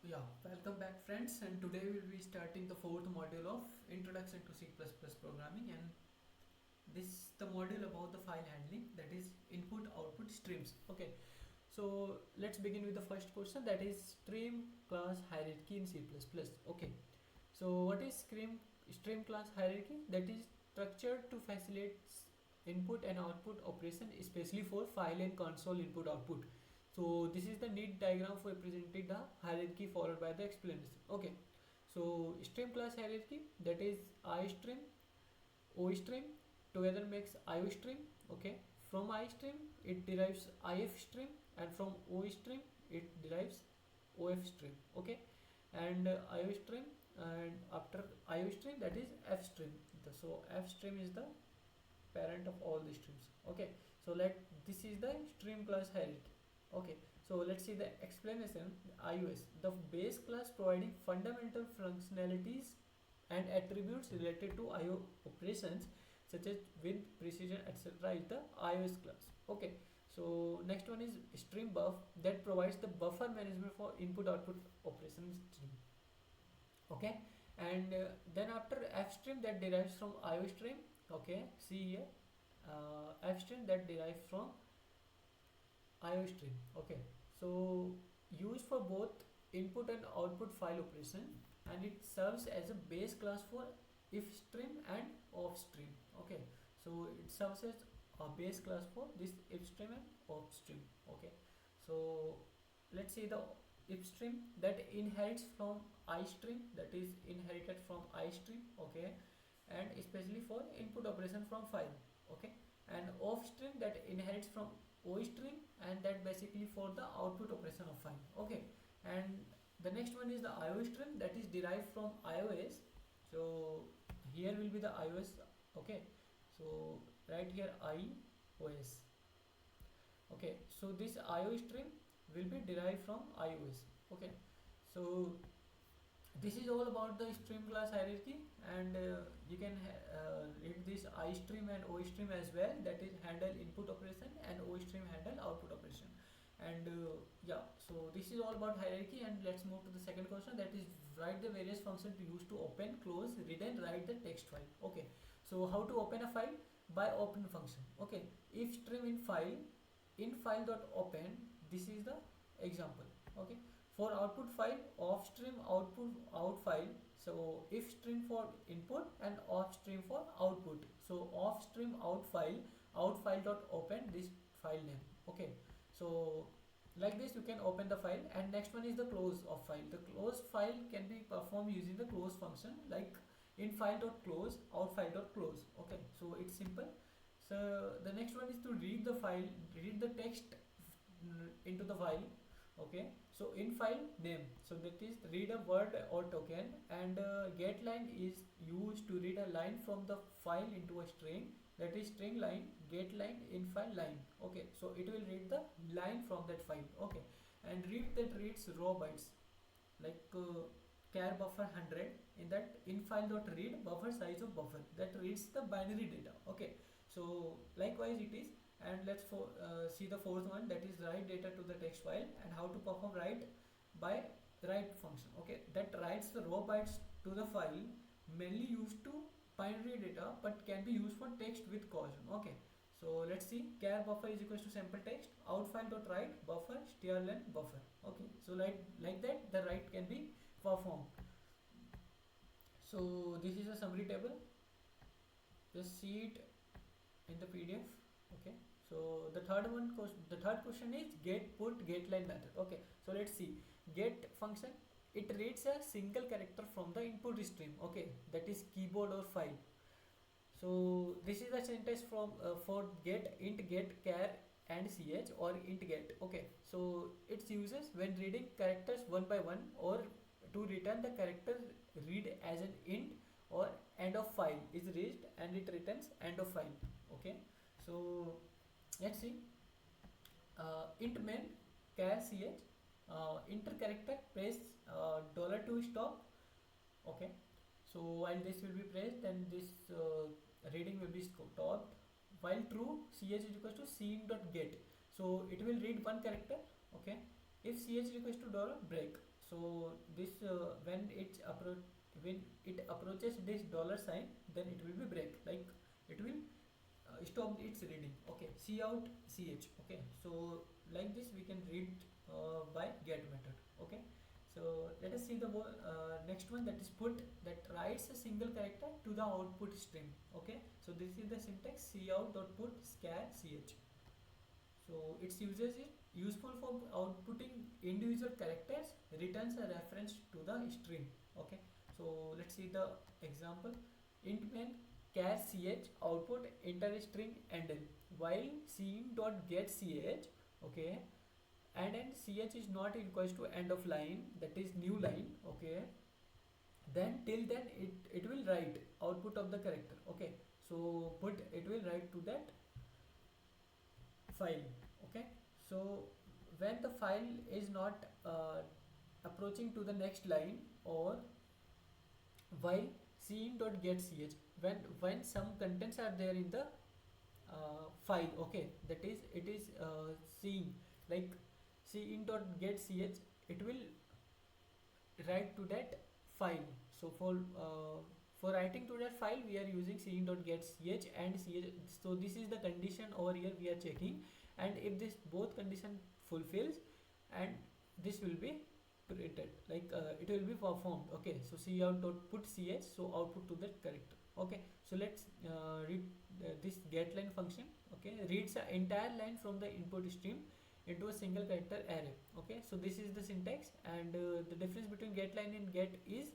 Yeah, welcome back friends, and today we'll be starting the fourth module of Introduction to C++ Programming, and this is the module about the file handling, that is input output streams. Okay, so let's begin with the first question, that is stream class hierarchy in C++. Okay, so what is stream class hierarchy? That is structured to facilitate input and output operation, especially for file and console input output. So this is the neat diagram for representing the hierarchy followed by the explanation. Okay, so stream class hierarchy, that is I stream, O stream together makes IO stream. Okay, from I stream it derives IF stream, and from O stream it derives OF stream. Okay, and IO stream, and after IO stream, that is F stream. So F stream is the parent of all the streams. Okay, so this is the stream class hierarchy. Okay, so let's see the explanation. iOS, the base class providing fundamental functionalities and attributes related to IO operations such as with precision, etc., is the iOS class. Okay, so next one is stream buff, that provides the buffer management for input output operations stream. Okay, and then after F stream, that derives from IO stream. Okay, see here, F stream that derives from IO stream. Okay, so used for both input and output file operation, and it serves as a base class for if stream and off stream. Okay, so it serves as a base class for this if stream and off stream. Okay, so let's see the if stream that inherits from I stream, that is inherited from I stream. Okay, and especially for input operation from file. Okay, and off stream that inherits from O stream, and that basically for the output operation of file. Okay, and the next one is the IO stream, that is derived from iOS. So here will be the iOS. Okay, so right here iOS. Okay, so this IO stream will be derived from iOS. Okay, so this is all about the stream class hierarchy, and you can read this I stream and O stream as well, that is handle input operation, and O stream handle output operation. And yeah, so this is all about hierarchy, and let's move to the second question, that is write the various functions used to open, close, read and write the text file. Okay, so how to open a file? By open function. Okay, if stream in file dot open, this is the example. Okay, for output file, off stream output out file. So if stream for input and off stream for output. So off stream out file dot open this file name. Okay, so like this you can open the file. And next one is the close of file. The close file can be performed using the close function, like in file dot close, out file dot close. Okay, so it's simple. So the next one is to read the file, read the text into the file. Okay, so in file name, so that is read a word or token, and get line is used to read a line from the file into a string, that is string line, get line, in file line. Okay, so it will read the line from that file. Okay, and read that reads raw bytes, like char buffer 100, in that in file dot read buffer size of buffer, that reads the binary data. Okay, so likewise it is. And let's see the fourth one, that is write data to the text file, and how to perform write by write function. Okay, that writes the raw bytes to the file, mainly used to binary data, but can be used for text with caution. Okay, so let's see, char buffer is equals to sample text, out file dot write buffer strlen buffer. Okay, so like that the write can be performed. So this is a summary table, just see it in the PDF. Okay, so the third question is get put get line method. Okay, so let's see, get function, it reads a single character from the input stream. Okay, that is keyboard or file. So this is the syntax from for get, int get char and ch, or int get. Okay, so it uses when reading characters one by one, or to return the character read as an int, or end of file is reached and it returns end of file. Okay, so let's see, int main char ch, enter character press $2 stop. Okay, so while this will be pressed, then this reading will be stopped. While true, ch is equals to cin dot get, so it will read one character. Okay, if ch is equals to $, break. So this when it approaches this dollar sign, then it will be break, like it will stop its reading. Okay, C out CH. Okay, so like this we can read by get method. Okay, so let us see the next one, that is put, that writes a single character to the output stream. Okay, so this is the syntax: C out dot put scar ch. So its usage is useful for outputting individual characters, returns a reference to the string. Okay, so let's see the example. Int main char ch output enter string endl, while cin dot get ch. Okay, and then ch is not equals to end of line, that is new line. Okay, then till then it will write output of the character. Okay, so put it will write to that file. Okay, so when the file is not approaching to the next line, or while cin.getch, when some contents are there in the file. Okay, that is it is seeing, like cin.getch, it will write to that file. So for writing to that file we are using cin.getch and ch. So this is the condition over here we are checking, and if this both condition fulfills, and this will be printed, like it will be performed. Okay, so cout dot put ch, so output to that character. Okay, so let's read this getLine function. Okay, reads the entire line from the input stream into a single character array. Okay, so this is the syntax, and the difference between getLine and get is,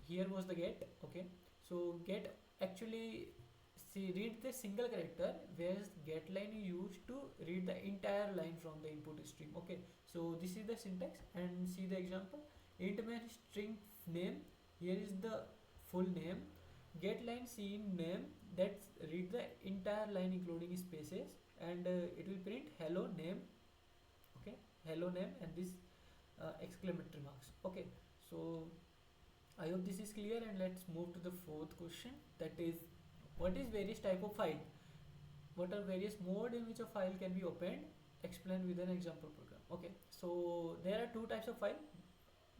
here was the get. Okay, so get actually read the single character, whereas getLine used to read the entire line from the input stream. Okay, so this is the syntax, and see the example. Int main string name, here is the full name. GetLine cin name, that's read the entire line including spaces, and it will print hello name. Okay, hello name, and this exclamatory marks. Okay, so I hope this is clear, and let's move to the fourth question, that is, what is various type of file? What are various mode in which a file can be opened? Explain with an example program. Okay, so there are two types of file.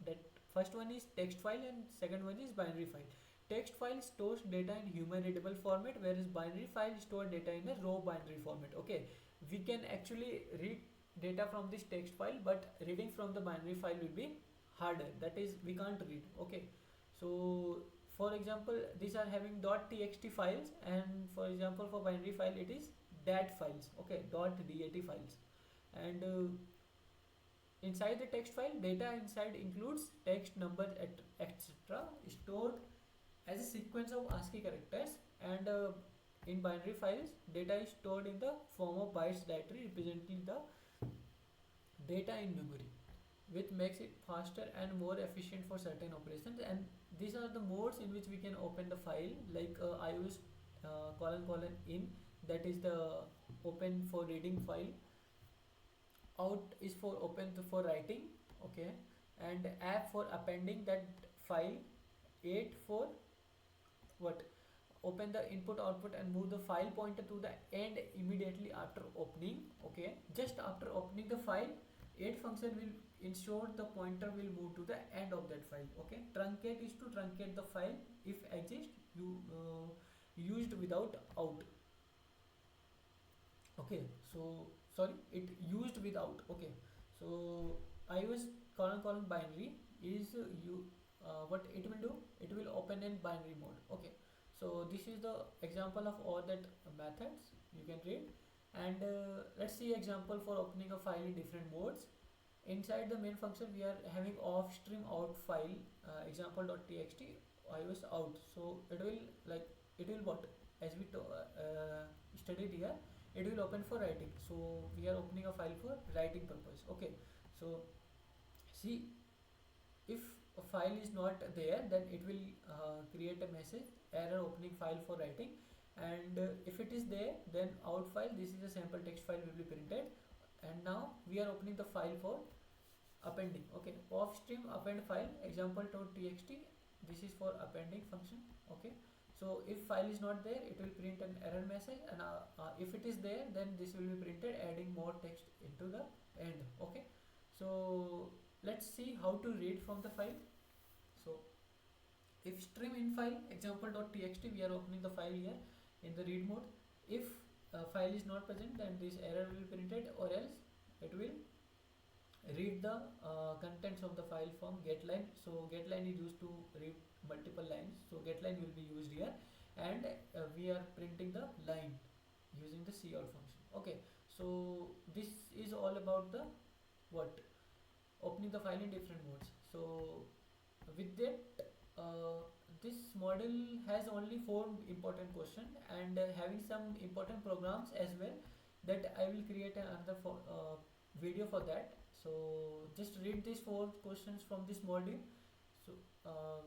That first one is text file, and second one is binary file. Text file stores data in human readable format, whereas binary file store data in a raw binary format. Okay, we can actually read data from this text file, but reading from the binary file will be harder, that is we can't read. Okay, so for example these are having .txt files, and for example for binary file it is dat files. Okay, .dat files, and inside the text file, data inside includes text, numbers, etc. stored as a sequence of ASCII characters, and in binary files data is stored in the form of bytes directory representing the data in memory, which makes it faster and more efficient for certain operations. And these are the modes in which we can open the file, like I use ::in, that is the open for reading file. Out is for open for writing. Okay, and app for appending that file. 8 for what? Open the input output and move the file pointer to the end immediately after opening. Okay, just after opening the file, 8 function will ensure the pointer will move to the end of that file. Okay, truncate is to truncate the file if exist you used without out. Okay, so sorry, it used without. Okay, so I use : binary is you what it will do, it will open in binary mode. Okay, so this is the example of all that methods you can read, and let's see example for opening a file in different modes. Inside the main function we are having off stream out file, example.txt. I use out, so it will what, as we studied here, it will open for writing. So we are opening a file for writing purpose. Okay, so see, if a file is not there, then it will create a message error opening file for writing, and if it is there, then out file, this is a sample text file, will be printed. And now we are opening the file for appending. Okay, off stream append file, example.txt, this is for appending function. Okay, so if file is not there, it will print an error message, and if it is there, then this will be printed, adding more text into the end. Okay, so let's see how to read from the file. So if stream in file example.txt, we are opening the file here in the read mode. If file is not present, then this error will be printed, or else it will read the contents of the file from getLine. So getLine is used to read multiple lines, so getLine will be used here, and we are printing the line using the cout function. Okay, so this is all about the what opening the file in different modes. So with that, this model has only 4 important questions, and having some important programs as well, that I will create another video for that. So just read these 4 questions from this module. So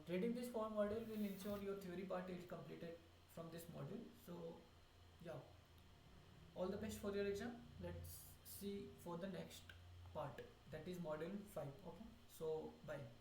reading this 4 module will ensure your theory part is completed from this module. So yeah, all the best for your exam. Let's see for the next part, that is module 5. Okay, so bye.